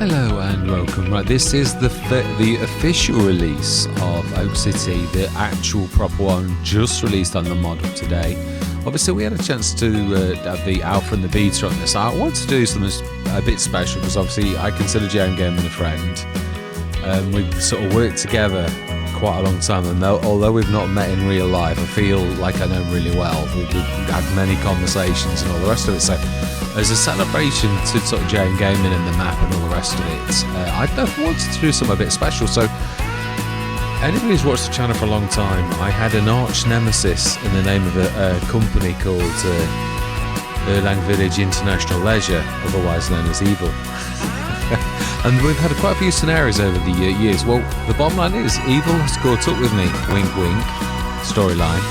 Hello and welcome. Right, this is the official release of OakCity, the actual proper one, just released on the mod of today. Obviously, we had a chance to have the alpha and the beta on this. I wanted to do something a bit special because obviously I consider JMGaming a friend. We've sort of worked together quite a long time, and although we've not met in real life, I feel like I know him really well. We've had many conversations and all the rest of it. So, as a celebration to sort of JMGaming and the map and all the rest of it, I wanted to do something a bit special. So, anybody who's watched the channel for a long time, I had an arch nemesis in the name of a company called Erlang Village International Leisure, otherwise known as Evil. And we've had quite a few scenarios over the years. Well, the bottom line is, Evil has caught up with me, wink wink, storyline.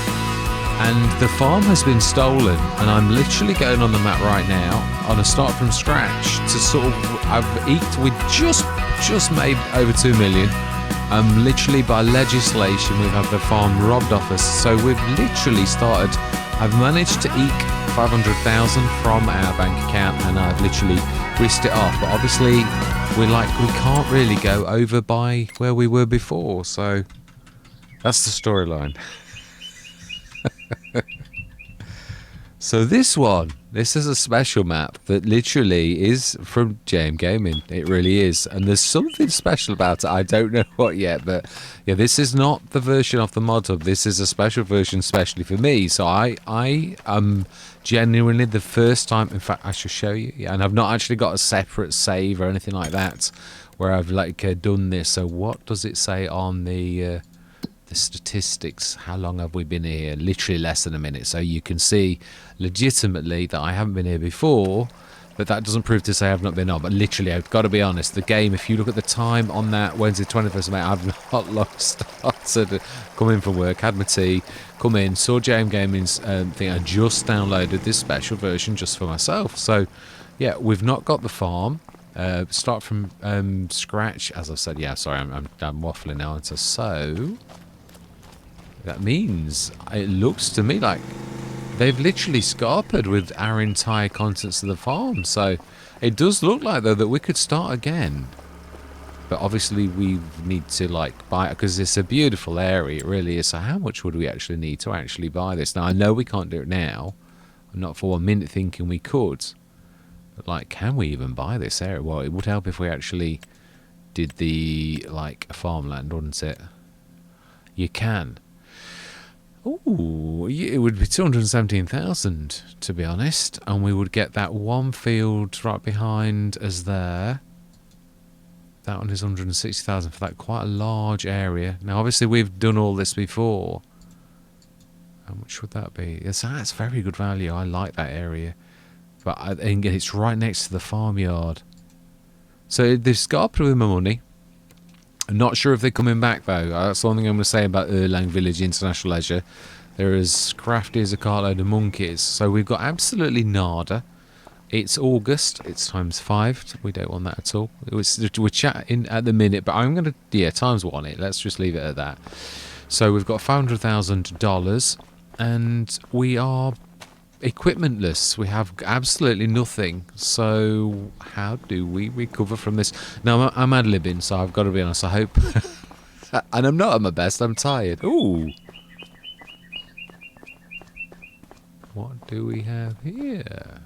And the farm has been stolen, and I'm literally going on the map right now on a start from scratch to sort of, we just made over 2 million. Literally by legislation, we've had the farm robbed off us. So we've literally started, I've managed to eke 500,000 from our bank account, and I've literally whisked it off. But obviously, we can't really go over by where we were before. So that's the storyline. So this is a special map that literally is from JMGaming. It really is, and there's something special about it. I don't know what yet, but yeah, this is not the version of the mod hub. This is a special version, especially for me. So I am genuinely the first time. In fact, I should show you. Yeah, and I've not actually got a separate save or anything like that where I've done this. So what does it say on the statistics? How long have we been here? Literally less than a minute. So you can see legitimately that I haven't been here before, but that doesn't prove to say I've not been on. But literally, I've got to be honest, the game, if you look at the time on that Wednesday 21st of May, I've not long started, come in from work, had my tea, come in, saw JMGaming's thing, and just downloaded this special version just for myself. So yeah, we've not got the farm. Start from scratch, as I said. Yeah, sorry, I'm waffling now. So that means it looks to me like they've literally scarpered with our entire contents of the farm. So it does look like, though, that we could start again. But obviously we need to buy it, because it's a beautiful area. It really is. So how much would we actually need to actually buy this? Now, I know we can't do it now. I'm not for 1 minute thinking we could. But can we even buy this area? Well, it would help if we actually did the a farmland, wouldn't it? You can. Ooh, it would be 217,000 to be honest, and we would get that one field right behind us there. That one is 160,000 for that quite a large area. Now, obviously, we've done all this before. How much would that be? Yes, that's very good value. I like that area, but again, it's right next to the farmyard. So they've scarpered with my money. I'm not sure if they're coming back, though. That's the one thing I'm going to say about Erlang Village International Leisure. They're as crafty as a cartload of monkeys. So we've got absolutely nada. It's August. It's ×5. We don't want that at all. We're chatting at the minute, but I'm going to, ×1 it. Let's just leave it at that. So we've got $500,000, and we are equipmentless. We have absolutely nothing. So how do we recover from this? Now, I'm ad-libbing, so I've got to be honest. I hope, and I'm not at my best. I'm tired. Ooh, what do we have here?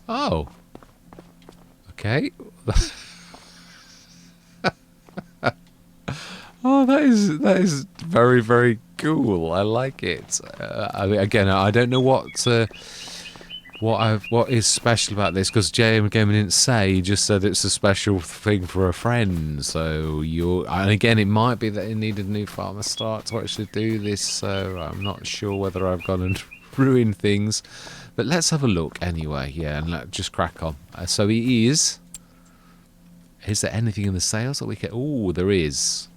Oh, okay. Oh, that is very, very cool. I like it. Again, I don't know what is special about this, because JMGaming didn't say. He just said it's a special thing for a friend. So and again, it might be that it needed a new farmer start to actually do this. So I'm not sure whether I've gone and ruined things. But let's have a look anyway. Yeah, and let's just crack on. So he is. Is there anything in the sales that we can? Oh, there is.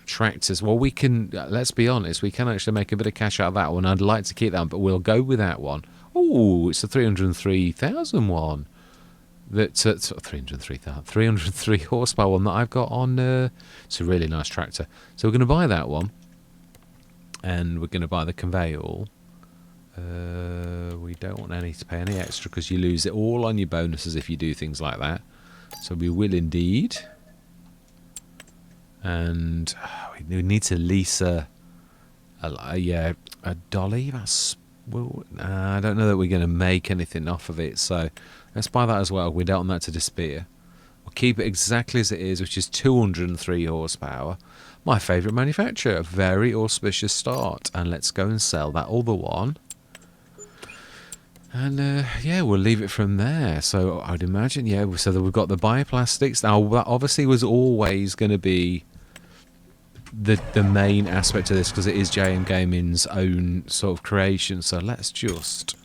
Tractors. Well, we can, let's be honest, we can actually make a bit of cash out of that one. I'd like to keep that, but we'll go with that one. Oh, it's a 303,000 one. That's 303 horsepower one that I've got on. It's a really nice tractor. So we're going to buy that one. and we're going to buy the conveyor. We don't want any to pay any extra because you lose it all on your bonuses if you do things like that. So we will indeed. And we need to lease a dolly. That's well, I don't know that we're going to make anything off of it. So let's buy that as well. We don't want that to disappear. We'll keep it exactly as it is, which is 203 horsepower. My favourite manufacturer. A very auspicious start. And let's go and sell that other one. And yeah, we'll leave it from there. So I'd imagine, yeah, so that we've got the bioplastics. Now, that obviously was always going to be the main aspect of this because it is JMGaming's own sort of creation. So let's just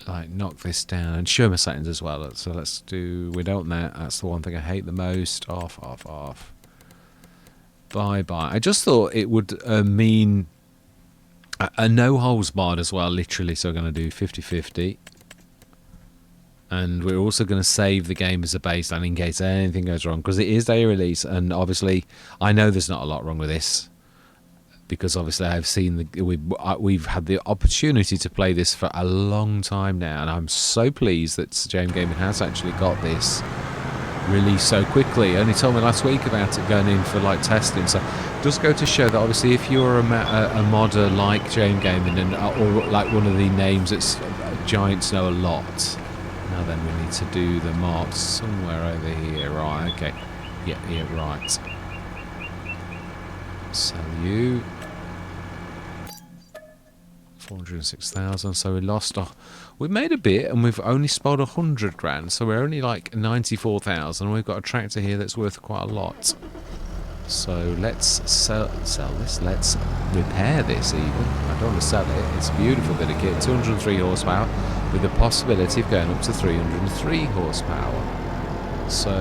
like knock this down and show my settings as well. So let's do, we don't want that. That's the one thing I hate the most. Off, off, off. Bye, bye. I just thought it would mean a no holes barred as well, literally. So we're going to do 50-50. And we're also going to save the game as a baseline in case anything goes wrong. Because it is day release. And obviously, I know there's not a lot wrong with this. Because obviously, I've seen we've had the opportunity to play this for a long time now. And I'm so pleased that JMGaming has actually got this released so quickly. Only told me last week about it going in for like testing. So just go to show that obviously if you're a modder like JMGaming and or like one of the names that giants know a lot. Now then we need to do the marks somewhere over here. Right, okay. Yeah, right. Sell you. 406,000. So we lost. We've made a bit, and we've only spent 100 grand. So we're only like 94,000. We've got a tractor here that's worth quite a lot. So let's sell this. Let's repair this even. I don't want to sell it. It's a beautiful bit of kit. 203 horsepower with the possibility of going up to 303 horsepower. So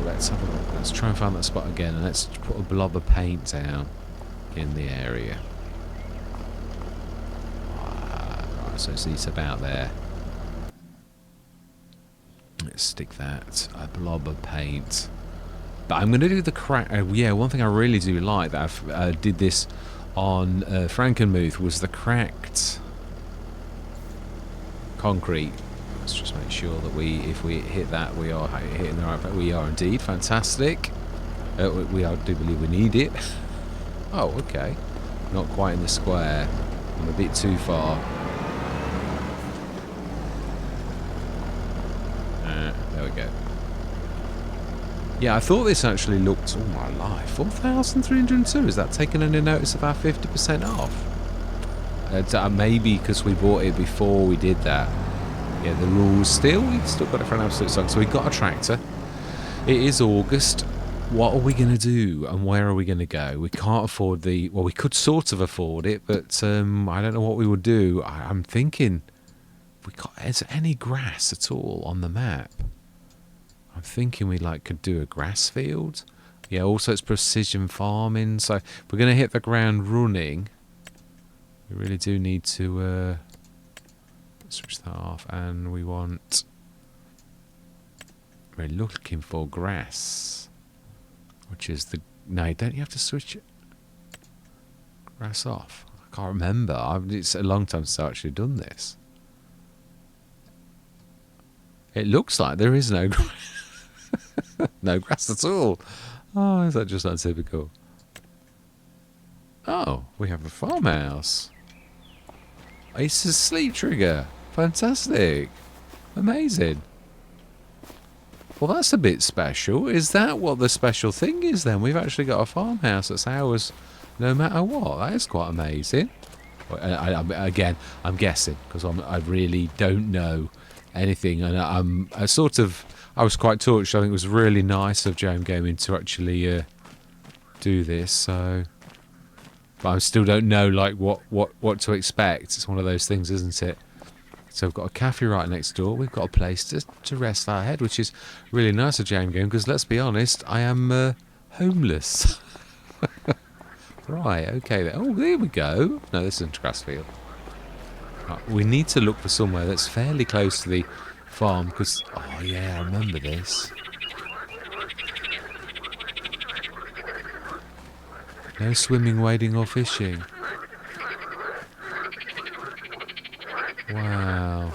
let's have a look. Let's try and find that spot again, and let's put a blob of paint down in the area. Right, so it's about there. Let's stick that, a blob of paint. But I'm going to do the crack. Yeah, one thing I really do like that I did this on Frankenmuth was the cracked concrete. Let's just make sure that if we hit that, we are hitting the right place. We are indeed fantastic. I do believe we need it. Oh, okay. Not quite in the square. I'm a bit too far. There we go. Yeah, I thought this actually looked, oh my life, 4,302. Is that taking any notice of our 50% off? Maybe because we bought it before we did that. Yeah, the rules we've still got it for an absolute suck. So we got a tractor. It is August. What are we going to do and where are we going to go? We can't afford well, we could sort of afford it, but I don't know what we would do. I'm thinking, is there any grass at all on the map? I'm thinking we could do a grass field. Yeah, also it's precision farming. So if we're going to hit the ground running, we really do need to switch that off. And we're looking for grass, which is no, don't you have to switch it? Grass off. I can't remember. It's a long time since I've actually done this. It looks like there is no grass. No grass at all. Oh, is that just untypical? Oh, we have a farmhouse. It's a sleep trigger. Fantastic. Amazing. Well, that's a bit special. Is that what the special thing is then? We've actually got a farmhouse that's ours no matter what. That is quite amazing. Again, I'm guessing because I really don't know anything, and I was quite touched. I think it was really nice of JMGaming to actually do this. So, but I still don't know what to expect. It's one of those things, isn't it? So we've got a cafe right next door. We've got a place to rest our head, which is really nice of JMGaming because let's be honest, I am homeless. Right, okay. Oh, there we go. No, this isn't Grassfield. Right, we need to look for somewhere that's fairly close to the farm because, oh yeah, I remember this. No swimming, wading or fishing. Wow.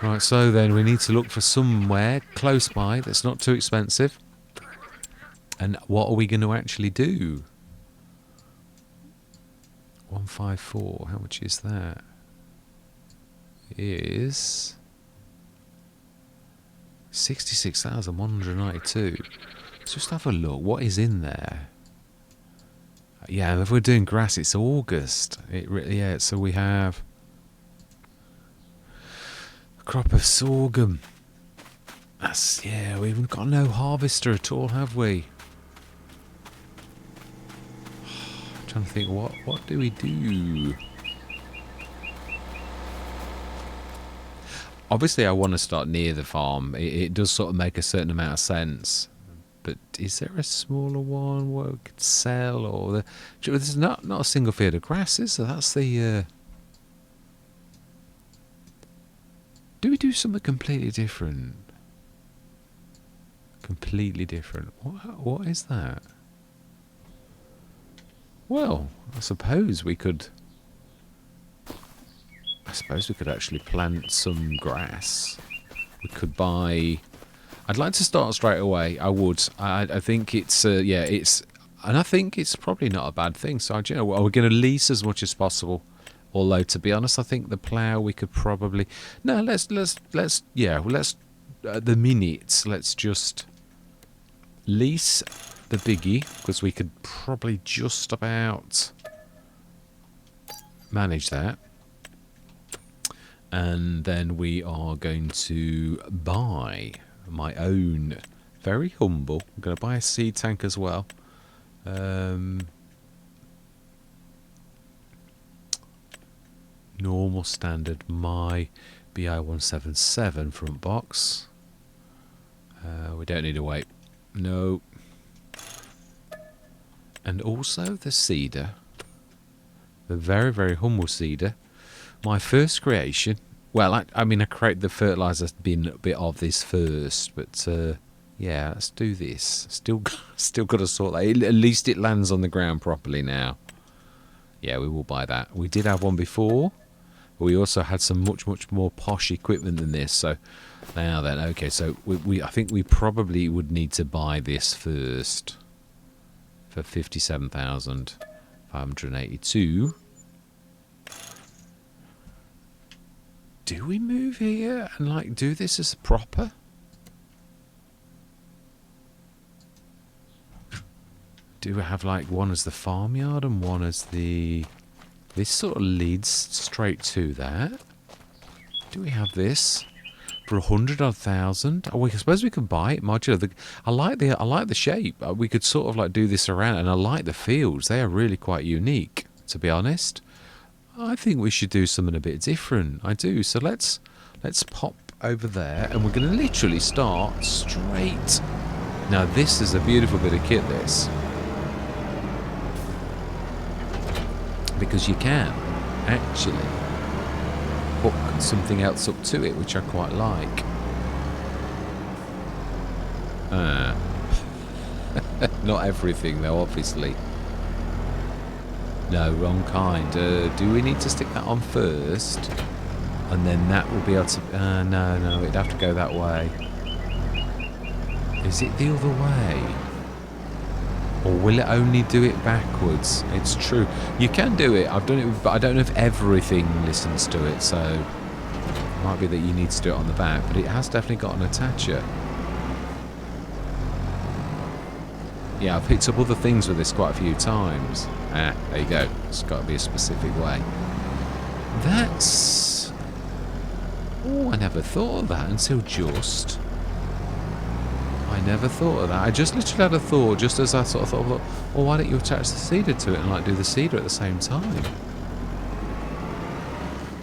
Right, so then we need to look for somewhere close by that's not too expensive. And what are we going to actually do? 154, how much is that? Is 66,192. Let's just have a look. What is in there? Yeah, if we're doing grass, it's August. Yeah, so we have a crop of sorghum. That's, yeah, we've got no harvester at all, have we? I'm trying to think, what do we do? Obviously, I want to start near the farm. It does sort of make a certain amount of sense. But is there a smaller one where we could sell? Or there's not a single field of grass, is there? That's the... Do we do something completely different? Completely different. What is that? Well, I suppose we could actually plant some grass. We could buy... I'd like to start straight away. I would. I think it's... yeah, it's... And I think it's probably not a bad thing. So, you know, we're going to lease as much as possible. Although, to be honest, I think the plough we could probably... No, let's at the minute, let's just lease the biggie, because we could probably just about manage that. And then we are going to buy my own, very humble, I'm going to buy a seed tank as well. Normal standard, my BI177 front box. We don't need to wait. No. And also the seeder. The very, very humble seeder. My first creation. Well, I mean, I created the fertilizer bin a bit of this first, but yeah, let's do this. Still got to sort that. At least it lands on the ground properly now. Yeah, we will buy that. We did have one before. But we also had some much more posh equipment than this. So now then, okay. So I think we probably would need to buy this first for 57,582. Do we move here and like do this as proper? Do we have like one as the farmyard and one as the... This sort of leads straight to that. Do we have this for 100,000? Oh, I suppose we could buy it modular. I like the shape. We could sort of like do this around, and I like the fields. They are really quite unique, to be honest. I think we should do something a bit different. I do. So let's pop over there, and we're going to literally start straight. Now this is a beautiful bit of kit, this. Because you can actually hook something else up to it, which I quite like. Not everything though, obviously. No, wrong kind. Do we need to stick that on first? And then that will be able to... no, it'd have to go that way. Is it the other way? Or will it only do it backwards? It's true. You can do it. I've done it, but I don't know if everything listens to it, so it might be that you need to do it on the back, but it has definitely got an attacher. Yeah, I've picked up other things with this quite a few times. There you go. It's got to be a specific way. That's... Oh, I never thought of that until just... I never thought of that. I just literally had a thought, just as I sort of thought, well, why don't you attach the seeder to it and like do the seeder at the same time?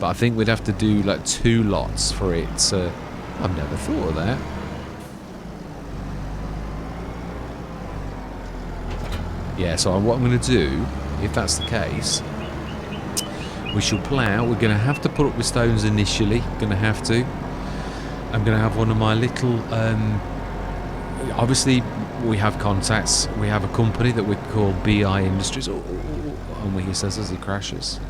But I think we'd have to do like 2 lots for it. I've never thought of that. Yeah, so what I'm going to do, if that's the case, we shall plough. We're going to have to put up with stones initially. Going to have to. I'm going to have one of my little... obviously, we have contacts. We have a company that we call BI Industries. And he says as he crashes.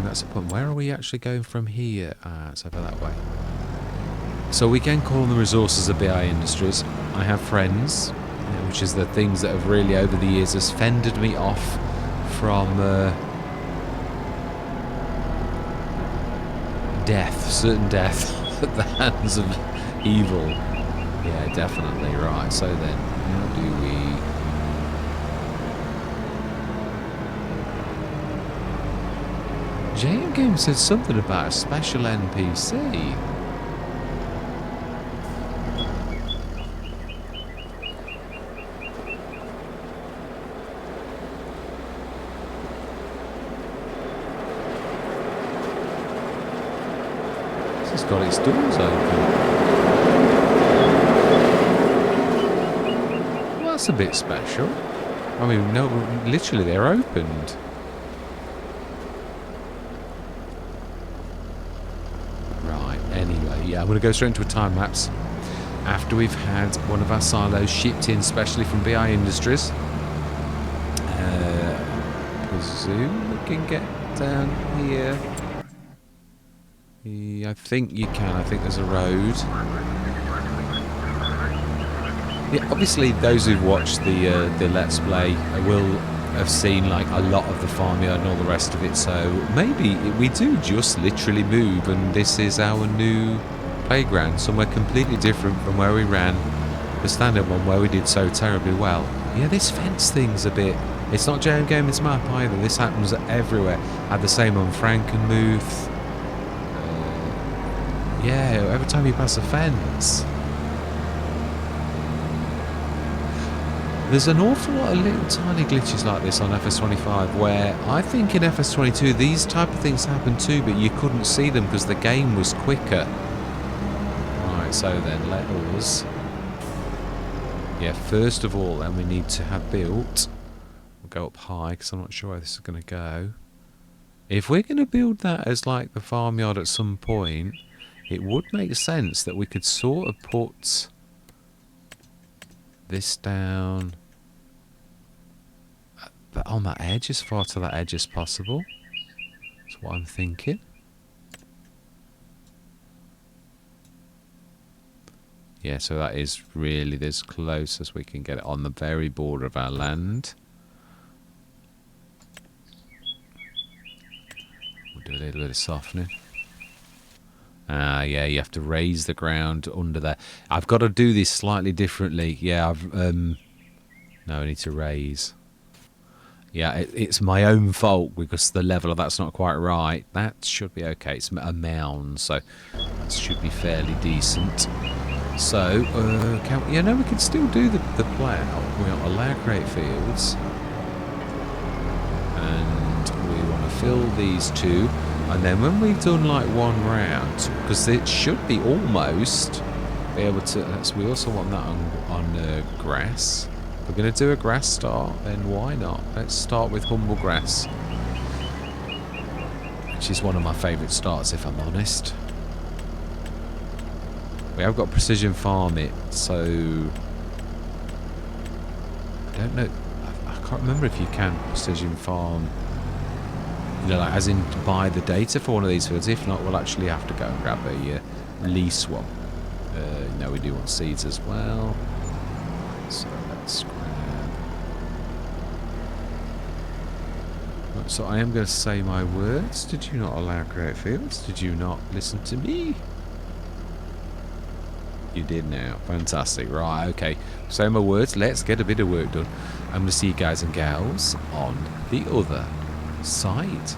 That's a point. Where are we actually going from here? It's over that way. So we can call on the resources of BI Industries. I have friends, which is the things that have really over the years has fended me off from death, certain death at the hands of evil. Yeah, definitely. Right, so then, how do we... JMGaming said something about a special NPC. It's got its doors open. Well, that's a bit special. I mean, no, literally they're opened. Right, anyway, yeah, I'm going to go straight into a time lapse. After we've had one of our silos shipped in specially from BI Industries. Presume we can get down here. I think you can. I think there's a road. Yeah, obviously those who've watched the Let's Play will have seen like a lot of the farmyard and all the rest of it. So maybe we do just literally move, and this is our new playground, somewhere completely different from where we ran the standard one, where we did so terribly well. Yeah, this fence thing's a bit. It's not JMGaming's map either. This happens everywhere. Had the same on Frankenmuth. Yeah, every time you pass a fence. There's an awful lot of little tiny glitches like this on FS25 where I think in FS22 these type of things happen too, but you couldn't see them because the game was quicker. Right, so then let us... Yeah, first of all then we need to have built... We'll go up high because I'm not sure where this is going to go. If we're going to build that as like the farmyard at some point... It would make sense that we could sort of put this down on that edge, as far to that edge as possible. That's what I'm thinking. Yeah, so that is really as close as we can get it on the very border of our land. We'll do a little bit of softening. Yeah, you have to raise the ground under there. I've got to do this slightly differently. Yeah, no, I need to raise. Yeah, it's my own fault because the level of that's not quite right. That should be okay. It's a mound, so that should be fairly decent. So, we can still do the plough. We want to allow create fields. And we want to fill these two. And then when we've done like one round, because it should be almost be able to... we also want that on grass. If we're going to do a grass start, then why not? Let's start with humble grass. Which is one of my favourite starts, if I'm honest. We have got precision farm it, so... I don't know. I can't remember if you can precision farm... You know, like, as in to buy the data for one of these fields. If not, we'll actually have to go and grab a lease one. No, we do want seeds as well. So let's grab... So I am going to say my words. Did you not allow create fields? Did you not listen to me? You did now. Fantastic. Right, okay. Say my words. Let's get a bit of work done. I'm going to see you guys and gals on the other side.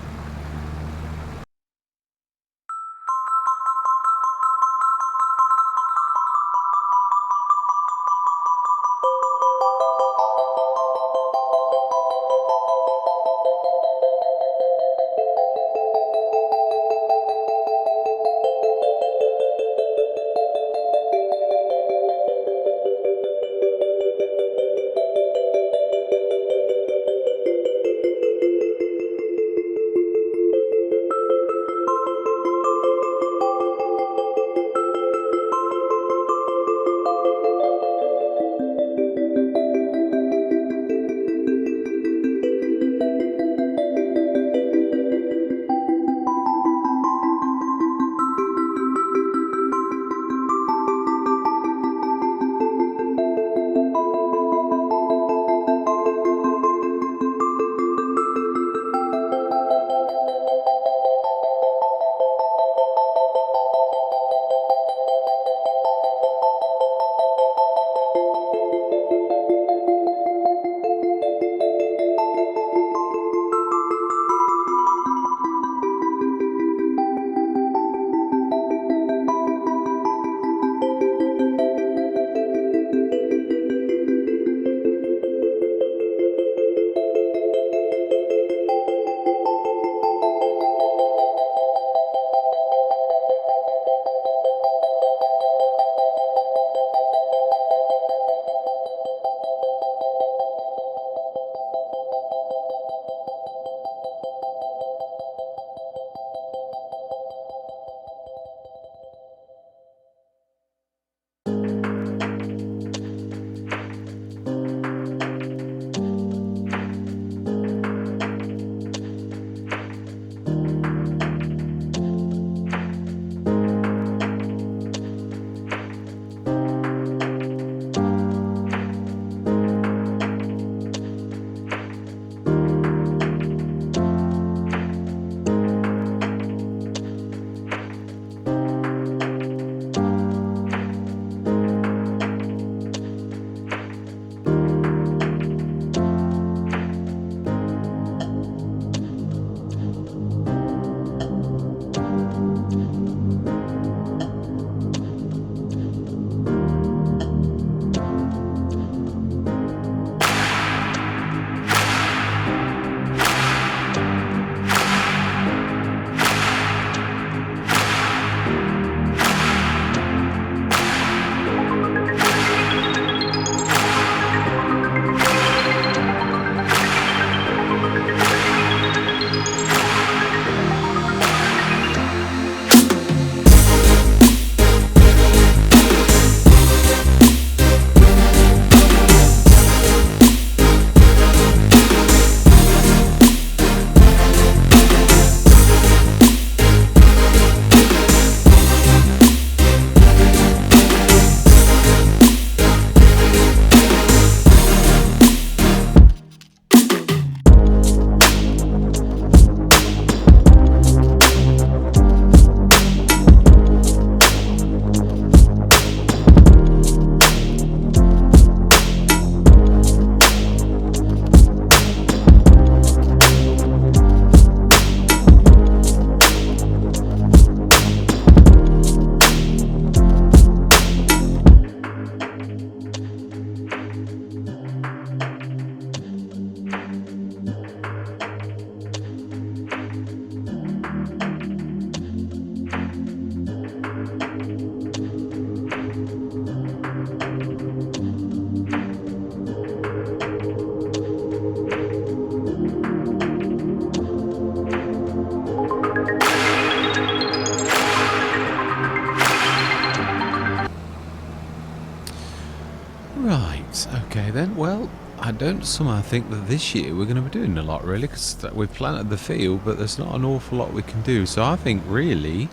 Okay then, well, I don't somehow think that this year we're going to be doing a lot really, because we've planted the field, but there's not an awful lot we can do. So I think really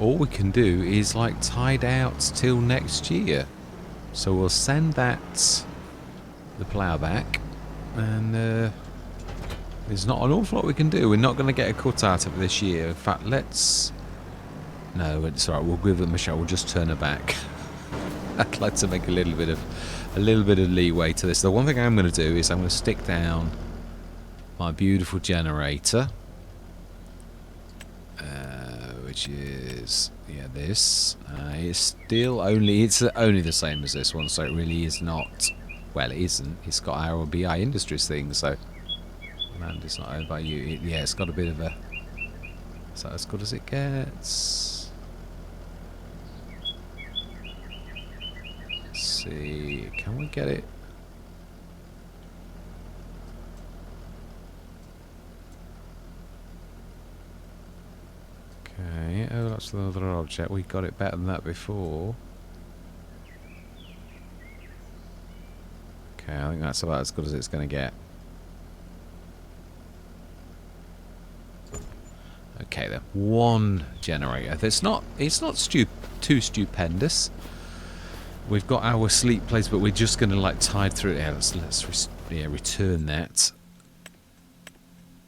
all we can do is like tide out till next year. So we'll send the plough back, and there's not an awful lot we can do. We're not going to get a cut out of it this year. In fact, no, it's alright, we'll give it a shot. We'll just turn her back. I'd like to make a little bit of leeway to this. The one thing I'm going to do is I'm going to stick down my beautiful generator, which is this. It's still only the same as this one, so it really is not. Well, it isn't. It's got our BI Industries thing, so land is not owned by you. It's got a bit of a. Is that as good as it gets? Let's see, can we get it? Okay, oh, that's another object. We got it better than that before. Okay, I think that's about as good as it's going to get. Okay then, one generator. It's not too stupendous. We've got our sleep place, but we're just going to like tide through it. Yeah, let's return that.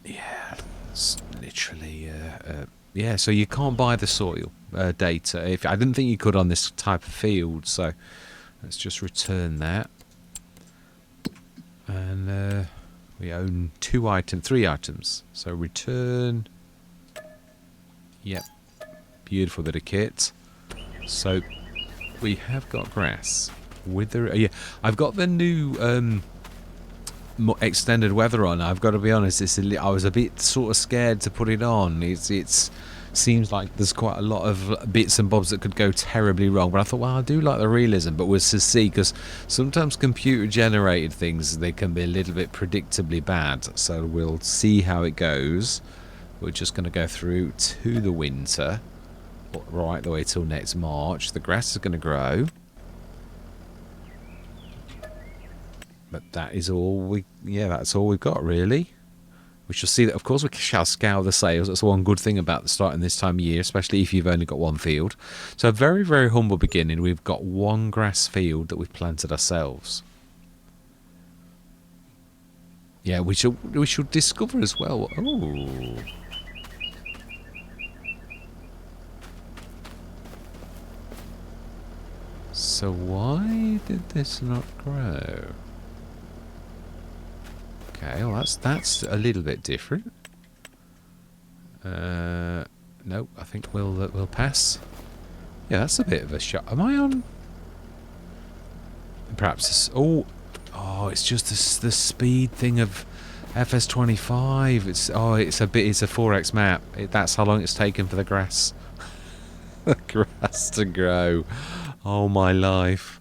Yeah, it's literally yeah. So you can't buy the soil data. I didn't think you could on this type of field, so let's just return that. And we own 3 items. So return. Yep, beautiful bit of kit. So we have got grass with the I've got the new more extended weather on. I've got to be honest, I was a bit sort of scared to put it on. It's seems like there's quite a lot of bits and bobs that could go terribly wrong, but I thought, well, I do like the realism, but we'll to see, because sometimes computer generated things, they can be a little bit predictably bad, so we'll see how it goes. We're just going to go through to the winter right the way till next March. The grass is going to grow, but that is all that's all we've got really. We shall see that, of course, we shall scour the sales. That's one good thing about the starting this time of year, especially if you've only got one field. So a very, very humble beginning. We've got one grass field that we've planted ourselves. Yeah, we shall discover as well. Oh. So why did this not grow? Okay, well that's a little bit different. Nope, I think we'll pass. Yeah, that's a bit of a shot. Am I on? Perhaps this, it's just the speed thing of FS25. It's a 4x map. That's how long it's taken for the grass to grow. Oh my life.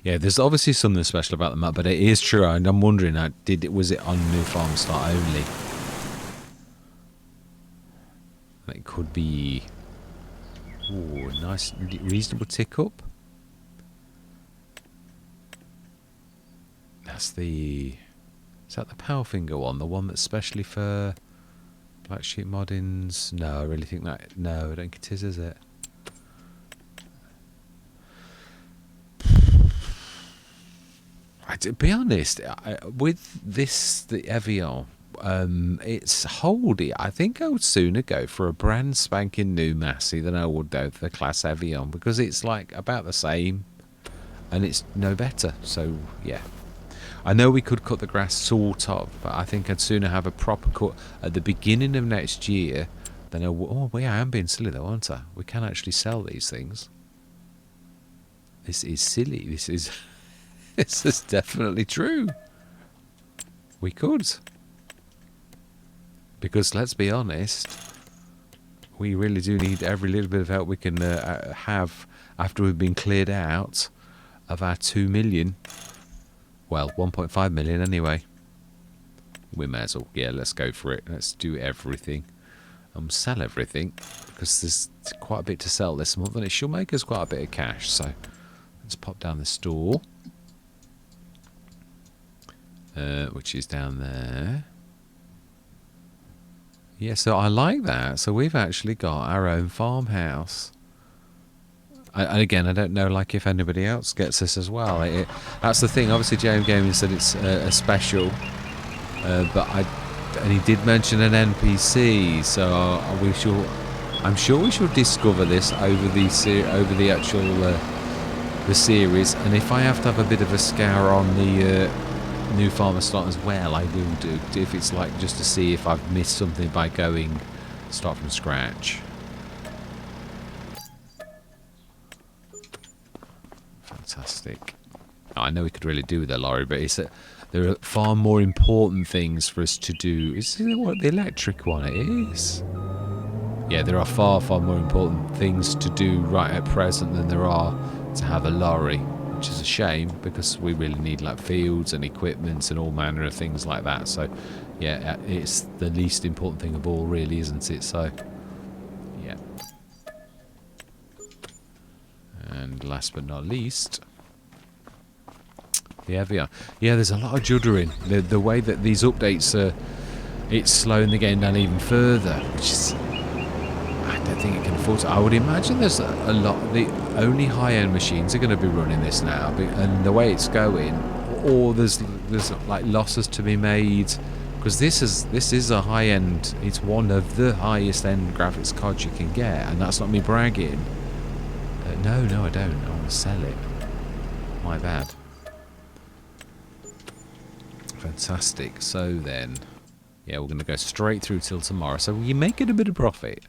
Yeah, there's obviously something special about the map, but it is true, and I'm wondering, was it on New Farm Start only? It could be. Ooh, nice, reasonable tick up. Is that the Powfinger one? The one that's specially for Black Sheep Moddings? No, I really think that. No, I don't think it is it? To be honest, with the Evian, it's holdy. I think I would sooner go for a brand spanking new Massey than I would go for the Class Evian, because it's like about the same and it's no better. So yeah, I know we could cut the grass sort of, but I think I'd sooner have a proper cut at the beginning of next year than I am being silly though, aren't I? We can actually sell these things. This is silly. This is definitely true. We could. Because let's be honest, we really do need every little bit of help we can have after we've been cleared out of our 2 million. Well, 1.5 million anyway. We may as well, let's go for it. Let's do everything. sell everything, because there's quite a bit to sell this month, and it should make us quite a bit of cash. So let's pop down the store, which is down there. Yeah, so I like that. So we've actually got our own farmhouse. And again, I don't know, like, if anybody else gets this as well. That's the thing. Obviously, JMGaming said it's a special, and he did mention an NPC. So I'm sure we should discover this over the actual the series. And if I have to have a bit of a scour on the new farmer slot as well, I will do, if it's like just to see if I've missed something by going start from scratch. Fantastic. I know we could really do with a lorry, but there are far more important things for us to do. Is it what the electric one it is? Yeah, there are far more important things to do right at present than there are to have a lorry, which is a shame, because we really need like fields and equipment and all manner of things like that. So yeah, it's the least important thing of all, really, isn't it? So yeah. And last but not least, the Evian. Yeah, there's a lot of juddering. The way that these updates are, it's slowing the game down even further, which is, I don't think it can afford to. I would imagine there's a lot. The only high-end machines are going to be running this now, and the way it's going, or there's like losses to be made, because this is a high-end. It's one of the highest-end graphics cards you can get, and that's not me bragging. No, I don't. I want to sell it. My bad. Fantastic. So then, yeah, we're going to go straight through till tomorrow. So you're making a bit of profit.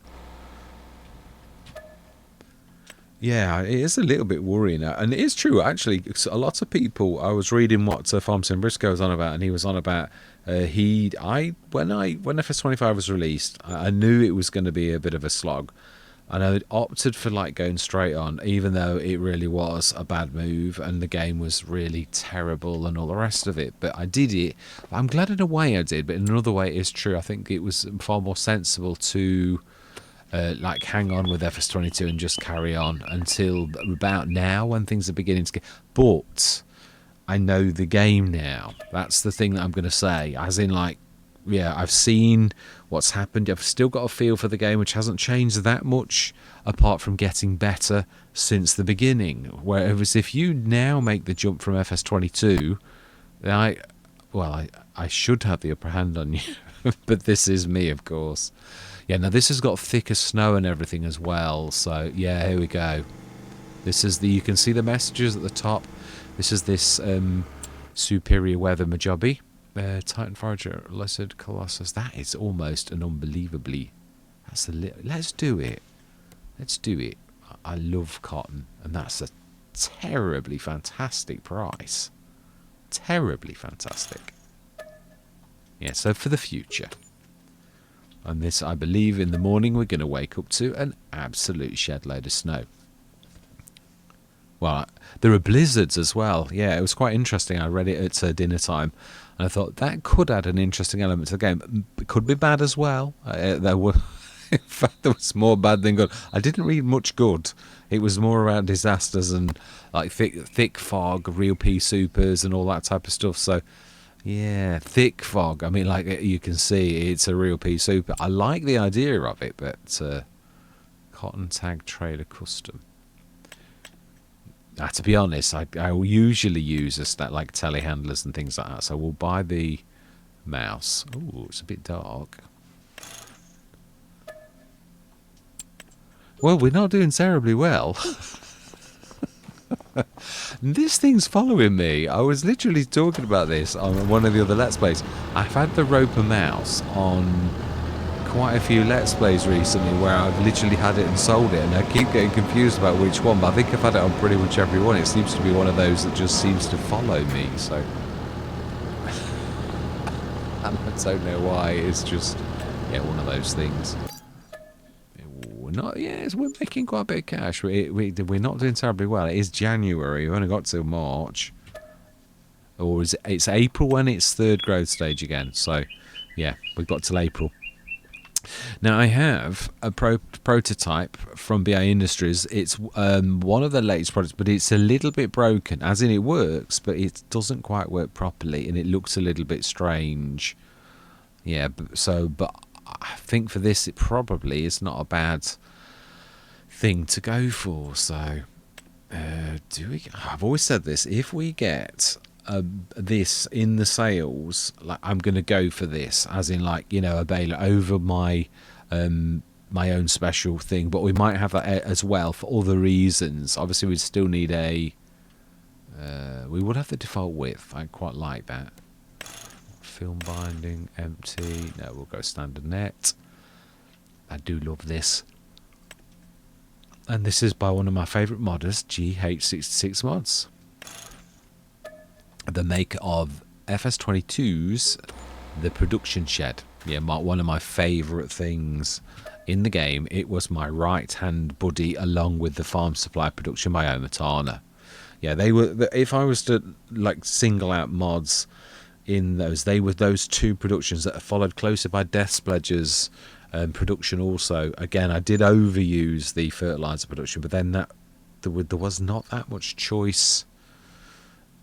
Yeah, it is a little bit worrying. And it is true, actually. A lot of people, I was reading what Farmson Briscoe was on about, and he was on about, when FS25 was released, I knew it was going to be a bit of a slog. And I opted for like going straight on, even though it really was a bad move and the game was really terrible and all the rest of it. But I did it. I'm glad in a way I did, but in another way it's true. I think it was far more sensible to like hang on with FS22 and just carry on until about now, when things are beginning to get. But I know the game now. That's the thing that I'm going to say. As in, like, yeah, I've seen what's happened. I've still got a feel for the game, which hasn't changed that much, apart from getting better since the beginning. Whereas if you now make the jump from FS22, I should have the upper hand on you. But this is me, of course. Yeah, now this has got thicker snow and everything as well. So yeah, here we go. This is you can see the messages at the top. This is this superior weather Mojave. Titan Forager, Lizard, Colossus. That is almost an unbelievably. Let's do it. Let's do it. I love cotton, and that's a terribly fantastic price. Terribly fantastic. Yeah, so for the future. And this, I believe, in the morning we're going to wake up to an absolute shed load of snow. Well, there are blizzards as well. Yeah, it was quite interesting. I read it at dinner time. And I thought that could add an interesting element to the game. It could be bad as well. In fact, there was more bad than good. I didn't read much good. It was more around disasters and like thick fog, real pea supers and all that type of stuff. So, yeah, thick fog. I mean, like you can see, it's a real pea super. I like the idea of it, but Cotton Tag Trader Custom. To be honest, I will usually use like telehandlers and things like that. So we'll buy the mouse. Oh, it's a bit dark. Well, we're not doing terribly well. This thing's following me. I was literally talking about this on one of the other Let's Plays. I've had the Roper mouse on quite a few Let's Plays recently where I've literally had it and sold it, and I keep getting confused about which one, but I think I've had it on pretty much every one. It seems to be one of those that just seems to follow me, so and I don't know why. It's just, yeah, one of those things. We're making quite a bit of cash. We're not doing terribly well. It is January. We've only got till March, or it's April when it's third growth stage again. So yeah, we've got till April. Now I have a prototype from BA Industries. It's one of the latest products, but it's a little bit broken, as in it works, but it doesn't quite work properly, and it looks a little bit strange. Yeah, but I think for this, it probably is not a bad thing to go for. So, I've always said this: if we get this in the sales, like, I'm going to go for this, as in, like, you know, a baler over my my own special thing. But we might have that as well for other reasons. Obviously, we'd still need a. We would have the default width. I quite like that. Film binding, empty. No, we'll go standard net. I do love this. And this is by one of my favourite modders, GH66 Mods. The maker of FS22's The Production Shed. Yeah, one of my favourite things in the game. It was my right-hand buddy along with the Farm Supply Production by Omatana. Yeah, they were. If I was to, like, single out mods in those, they were those two productions that are followed closer by Death Pledger's production also. Again, I did overuse the fertilizer production, but then there was not that much choice.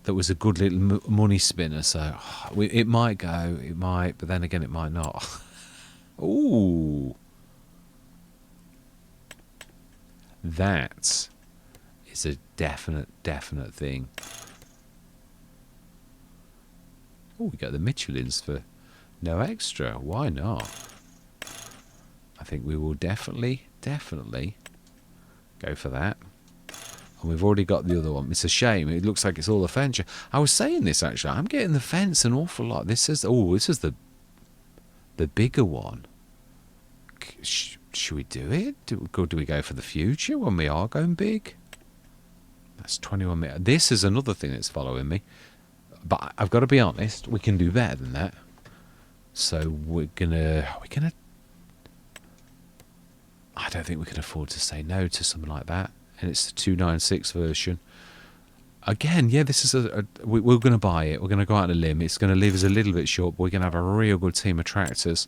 That was a good little money spinner, so it might go, it might, but then again it might not. Ooh, that is a definite thing. Oh, we got the Michelins for no extra. Why not? I think we will definitely go for that. And we've already got the other one. It's a shame. It looks like it's all the fence. I was saying this, actually. I'm getting the fence an awful lot. This is the bigger one. Should we do it? Do we go for the future when we are going big? That's 21 meters. This is another thing that's following me. But I've got to be honest, we can do better than that. So we're gonna. I don't think we can afford to say no to something like that. And it's the 296 version. Again, yeah, this is we're going to buy it. We're going to go out on a limb. It's going to leave us a little bit short, but we're going to have a real good team of tractors.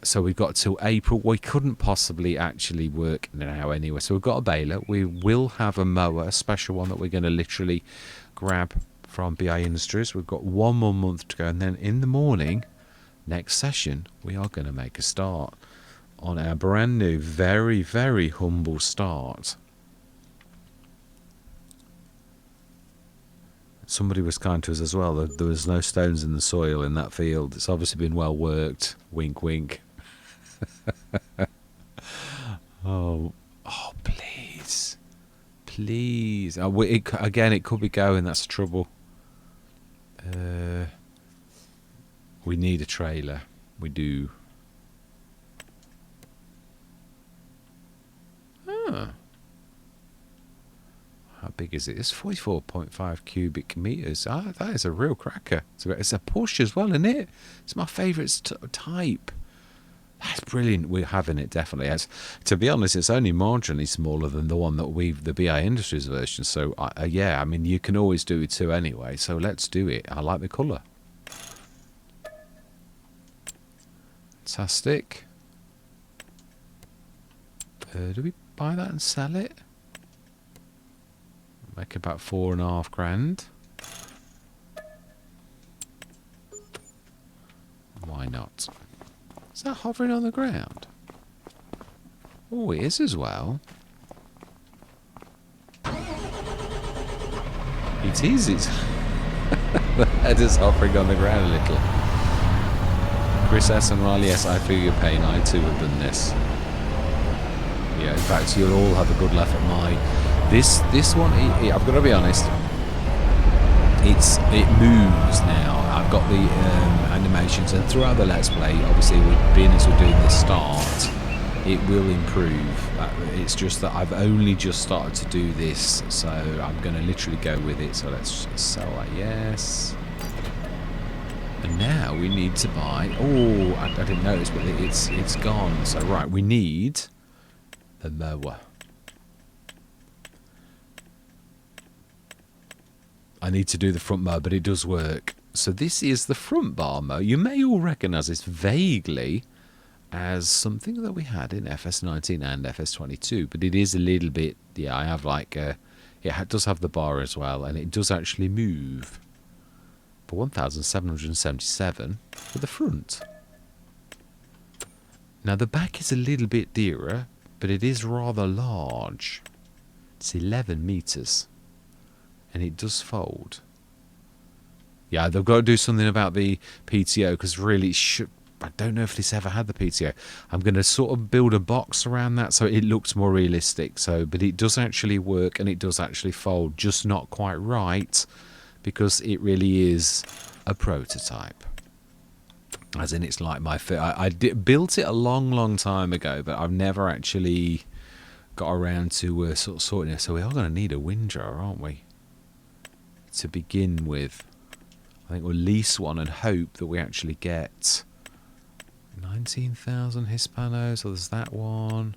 So we've got till April. We couldn't possibly actually work now anyway. So we've got a baler. We will have a mower, a special one that we're going to literally grab from BI Industries. We've got 1 more month to go. And then in the morning, next session, we are going to make a start on our brand new, very, very humble start. Somebody was kind to us as well. There was no stones in the soil in that field. It's obviously been well worked. Wink, wink. oh, please. Please. Again, it could be going. That's the trouble. We need a trailer. We do. How big is it? It's 44.5 cubic meters. That is a real cracker. It's a push as well, isn't it? It's my favourite type. That's brilliant. We're having it, definitely. To be honest, it's only marginally smaller than the one that the BI Industries version. So, yeah, I mean, you can always do it too anyway. So let's do it. I like the colour. Fantastic. Do we buy that and sell it? Make about 4.5 grand. Why not? Is that hovering on the ground? Oh, it is as well. It is. It's the head is hovering on the ground a little. Chris S. and Riley S. I feel your pain. I too have done this. Yeah, in fact, you'll all have a good laugh at my. This one, I've got to be honest. It moves now. I've got the animations, and throughout the Let's Play, obviously, being as we're doing the start, it will improve. It's just that I've only just started to do this, so I'm going to literally go with it. So let's sell that, yes. And now we need to buy. Oh, I didn't notice, but it's gone. So right, we need the mower. I need to do the front mower, but it does work. So this is the front bar mower. You may all recognise this vaguely as something that we had in FS19 and FS22, but it is a little bit, yeah, I have like it does have the bar as well, and it does actually move for 1,777 for the front. Now the back is a little bit dearer, but it is rather large. It's 11 meters, and it does fold. Yeah, they've got to do something about the PTO, because really I don't know if this ever had the PTO. I'm going to sort of build a box around that so it looks more realistic. But it does actually work, and it does actually fold, just not quite right, because it really is a prototype. As in, it's like my fit. I built it a long time ago, but I've never actually got around to sort of sorting it. So we are going to need a windrower, aren't we? To begin with. I think we'll lease one and hope that we actually get 19,000 Hispanos. So there's that one.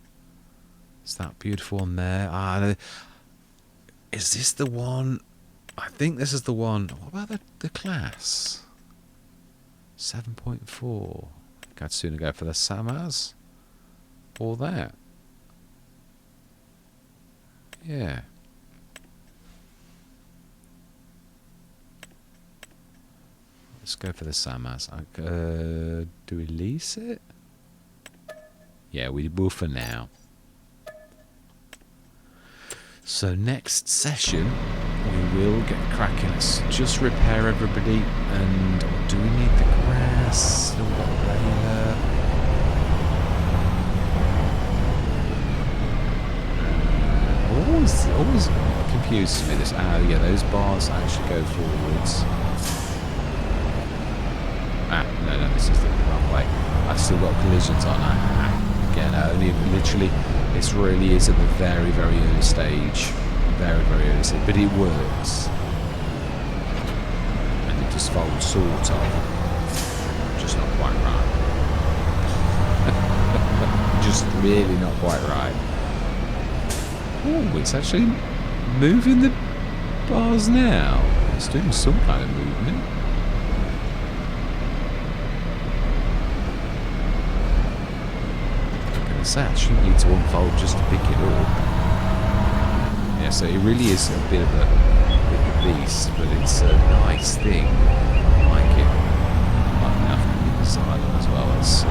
Is that beautiful one there? Is this the one? I think this is the one. What about the class? 7.4. I'd sooner go for the Samaz or that. Yeah. Let's go for the Samaz. Do we lease it? Yeah, we will for now. So next session, we will get cracking. Let's just repair everybody. And do we need the grass? Still got the baler. Always confuses me this. Oh yeah, those bars actually go forwards. No, this is the wrong way. I've still got collisions on. Again, only literally, this really is at the very early stage. Very early stage. But it works. And it just folds sort of. Just not quite right. Just really not quite right. Oh, it's actually moving the bars now. It's doing some kind of movement. I shouldn't need to unfold just to pick it up. Yeah, so it really is a bit of a beast, but it's a nice thing. I like it. Like enough to design as well. Let's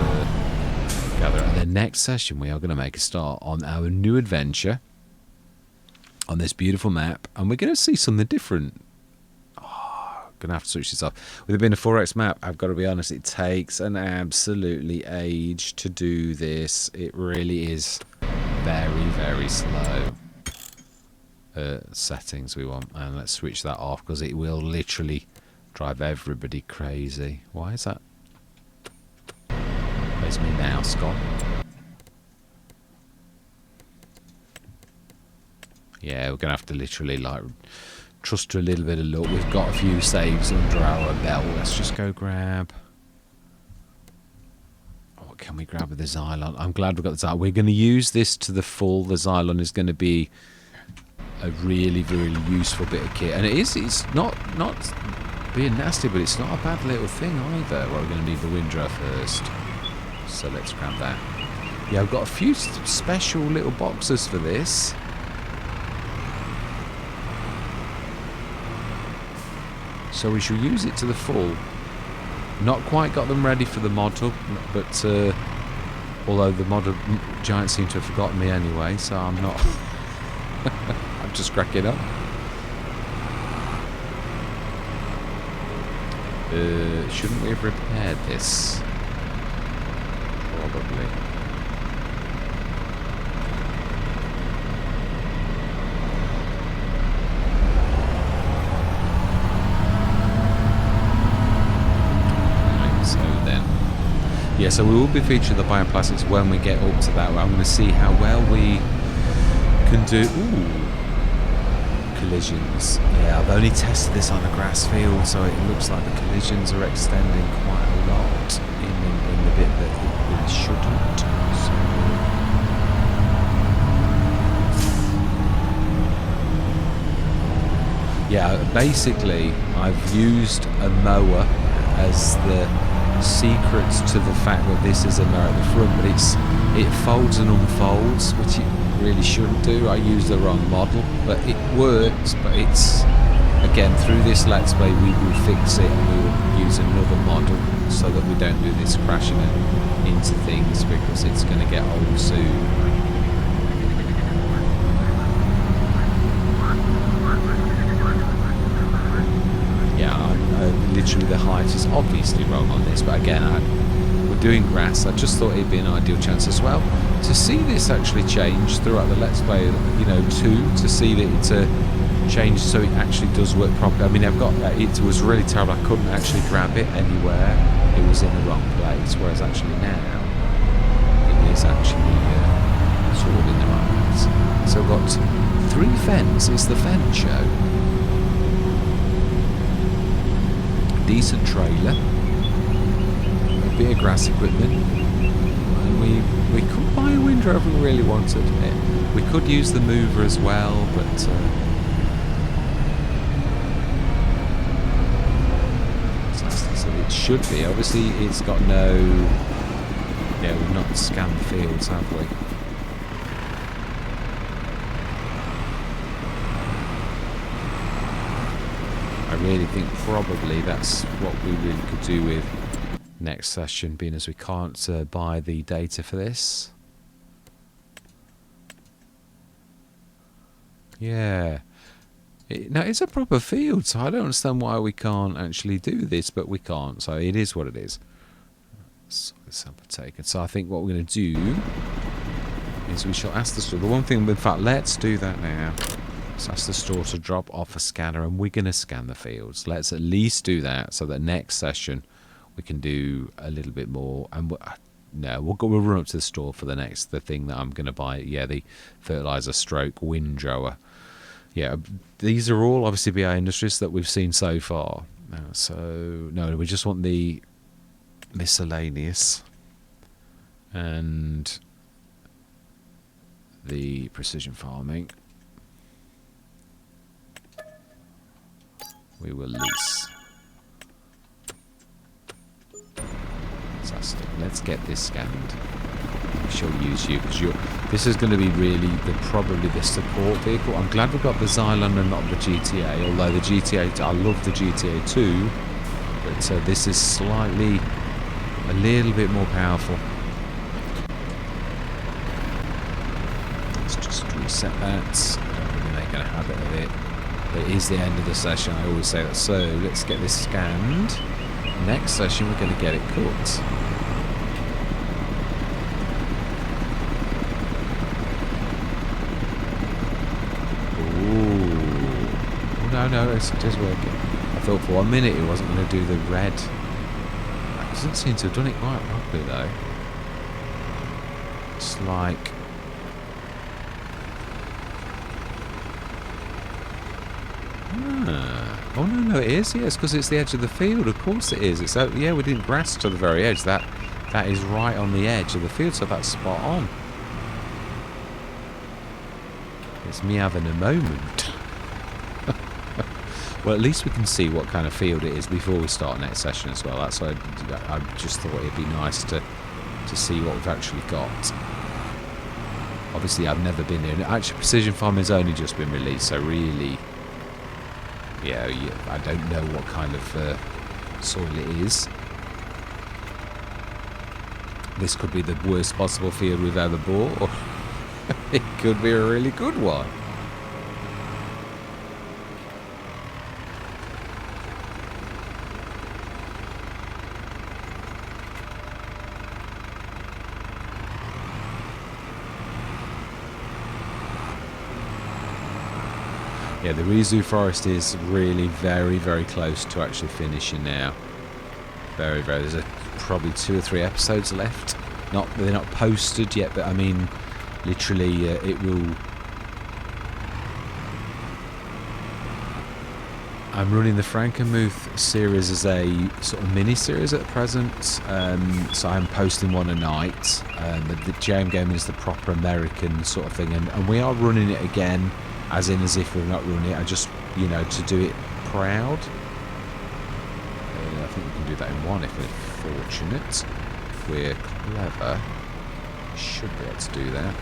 gather. And then next session we are going to make a start on our new adventure on this beautiful map, and we're going to see something different. Gonna have to switch this off. With it being a 4X map, I've got to be honest, it takes an absolutely age to do this. It really is very slow. Settings we want, and let's switch that off because it will literally drive everybody crazy. Why is that? Where's my mouse gone? Yeah, we're gonna have to literally like trust to a little bit of luck. We've got a few saves under our belt. Let's just go grab. What can we grab with the Xylon? I'm glad we've got the Xylon. We're going to use this to the full. The Xylon is going to be a really useful bit of kit, and it is. It's not being nasty, but it's not a bad little thing either. Well, we're going to need the windrower first, so let's grab that. Yeah, I've got a few special little boxes for this. So we shall use it to the full. Not quite got them ready for the mod hub, but although the mod hub giants seem to have forgotten me anyway, so I'm not. I'm just cracking up. Shouldn't we have repaired this? Probably. Yeah, so we will be featuring the bioplastics when we get up to that. I'm going to see how well we can do. Ooh, collisions. Yeah, I've only tested this on a grass field, so it looks like the collisions are extending quite a lot in the bit that it really shouldn't. Yeah, basically, I've used a mower as the secrets to the fact that this is a mirror at the front, but it folds and unfolds, which it really shouldn't do. I used the wrong model, but it works. But it's, again, through this Let's Play we will fix it and we will use another model so that we don't do this crashing into things, because it's going to get old soon. Literally the height is obviously wrong on this, but again, we're doing grass. I just thought it'd be an ideal chance as well to see this actually change throughout the Let's Play, you know, to see that it's changed so it actually does work properly. I mean, it was really terrible. I couldn't actually grab it anywhere. It was in the wrong place, whereas actually now it is actually sort of in the right place. So we've got 3 fens. It's the fen show. Decent trailer, a bit of grass equipment, and we could buy a windrow if we really wanted it. We could use the mover as well, but so it should be. Obviously, it's got no. Yeah, we've not scanned the fields, have we? I really think probably that's what we really could do with next session, being as we can't buy the data for this. Yeah. Now, it's a proper field, so I don't understand why we can't actually do this, but we can't, so it is what it is. So sample taken. So I think what we're going to do is we shall ask the store. The one thing, in fact, let's do that now. So ask the store to drop off a scanner, and we're going to scan the fields. Let's at least do that so that next session we can do a little bit more. And we'll run up to the store for the thing that I'm going to buy. Yeah, the fertilizer stroke windrower. Yeah, these are all obviously BI Industries that we've seen so far. So no, we just want the miscellaneous and the precision farming. We will lease. Fantastic. Let's get this scanned. We shall use you because this is going to be really probably the support vehicle. I'm glad we've got the Xylon and not the GTA. Although the GTA, I love the GTA 2, but this is slightly a little bit more powerful. Let's just reset that. I'm making a habit of it. It is the end of the session, I always say that. So let's get this scanned. Next session we're going to get it cooked. Ooh. No, it is working. I thought for 1 minute it wasn't going to do the red. It doesn't seem to have done it quite properly though. It's like... Oh no, it is. Yes, because it's the edge of the field. Of course it is. It's yeah, we didn't grass to the very edge. That is right on the edge of the field, so that's spot on. It's me having a moment. Well, at least we can see what kind of field it is before we start next session as well. That's why I just thought it'd be nice to see what we've actually got. Obviously, I've never been here. Actually, precision farming has only just been released, so really. Yeah, I don't know what kind of soil it is. This could be the worst possible field we've ever bought, or it could be a really good one. Yeah, the Rizu Forest is really very, very close to actually finishing now. Very, very. There's probably 2 or 3 episodes left. They're not posted yet, but I mean, literally, it will. I'm running the Frankenmuth series as a sort of mini-series at present, so I'm posting one a night. The JMGaming is the proper American sort of thing, and we are running it again. As if we're not running it, I just, to do it proud. think we can do that in one if we're fortunate. If we're clever, we should be able to do that.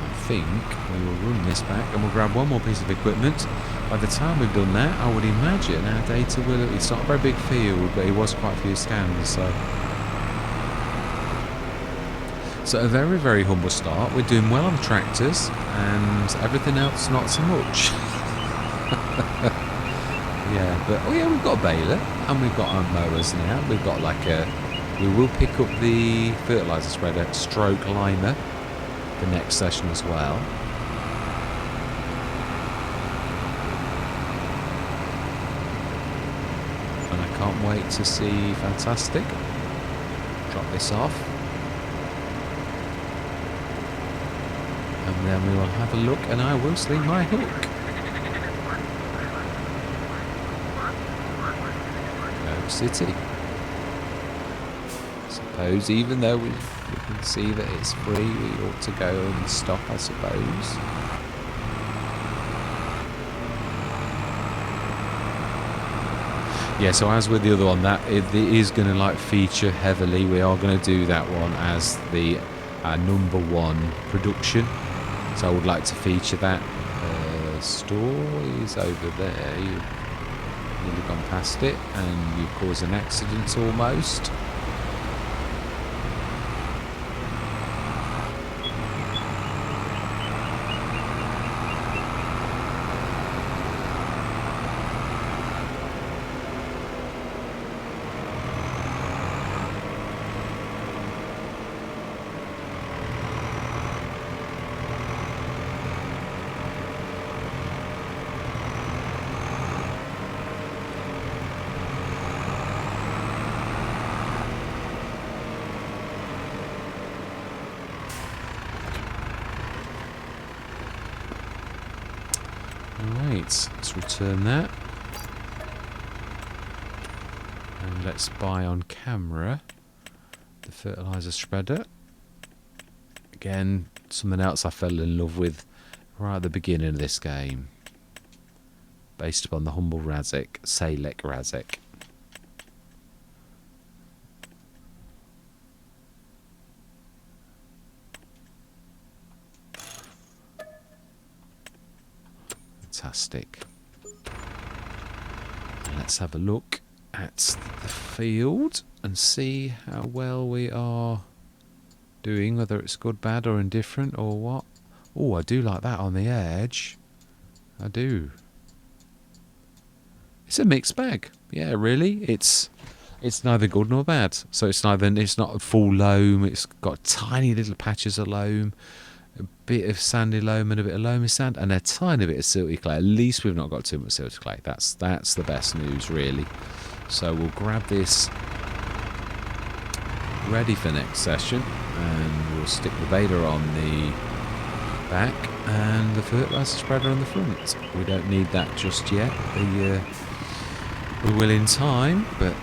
I think we will run this back and we'll grab one more piece of equipment. By the time we've done that, I would imagine our data will... It's not a very big field, but it was quite a few scans, so... So a very, very humble start. We're doing well on the tractors, and everything else not so much. Yeah, but... Oh yeah, we've got a baler, and we've got our mowers now. We've got like a... We will pick up the fertiliser spreader, stroke limer, the next session as well. And I can't wait to see Fantastic drop this off, and then we will have a look and I will sling my hook. OakCity. Suppose even though we can see that it's free, we ought to go and stop, I suppose. Yeah, so as with the other one, that it is going to like feature heavily. We are going to do that one as the #1 production. So I would like to feature that. Store is over there. You've nearly gone past it, and you've caused an accident almost. Alright, let's return that. And let's buy on camera the fertiliser spreader. Again, something else I fell in love with right at the beginning of this game. Based upon the humble Razek, Salek Razek. Fantastic. And let's have a look at the field and see how well we are doing, whether it's good, bad or indifferent or what. Oh, I do like that on the edge. I do. It's a mixed bag. Yeah, really. It's neither good nor bad. So it's not full loam, it's got tiny little patches of loam, a bit of sandy loam and a bit of loamy sand, and a tiny bit of silty clay. At least we've not got too much silty clay. That's the best news, really. So we'll grab this ready for next session, and we'll stick the baler on the back and the fertiliser spreader on the front. We don't need that just yet. We will in time, but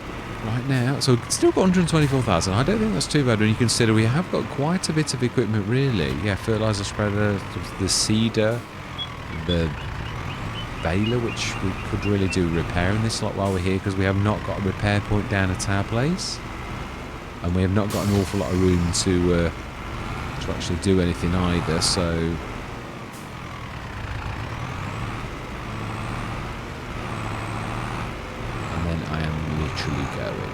right now, so it's still got 124,000. I don't think that's too bad when you consider we have got quite a bit of equipment, really. Yeah, fertiliser spreader, the seeder, the baler, which we could really do repairing this lot while we're here, because we have not got a repair point down at our place, and we have not got an awful lot of room to actually do anything either. So I am literally going.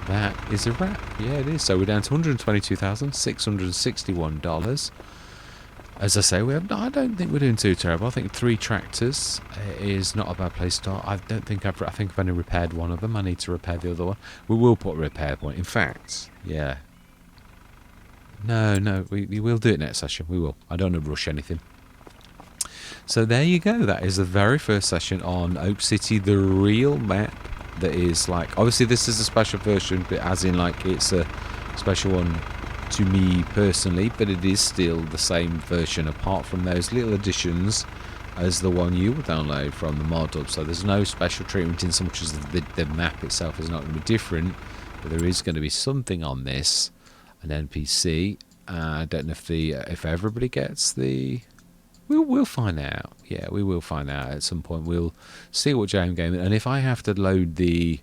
That is a wrap. Yeah, it is. So we're down to $122,661. As I say, I don't think we're doing too terrible. I think 3 tractors is not a bad place to start. I think I've only repaired one of them. I need to repair the other one. We will put a repair point. In fact, yeah. No, we will do it next session. We will. I don't want to rush anything. So there you go. That is the very first session on OakCity, the real map that is like... Obviously, this is a special version, but as in like it's a special one to me personally, but it is still the same version apart from those little additions as the one you will download from the mod hub. So there's no special treatment in so much as the map itself is not going to be different, but there is going to be something on this, an NPC. I don't know if everybody gets the... We'll find out. Yeah, we will find out at some point. We'll see what JMGaming, and if I have to load the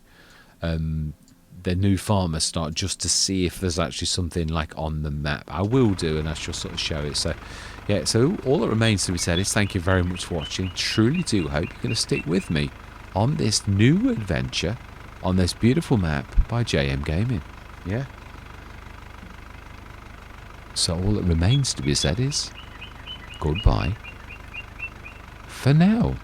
new farmer start just to see if there's actually something like on the map, I will do, and I shall sort of show it. So yeah, so all that remains to be said is thank you very much for watching. Truly do hope you're going to stick with me on this new adventure on this beautiful map by JMGaming. Yeah. So all that remains to be said is goodbye for now.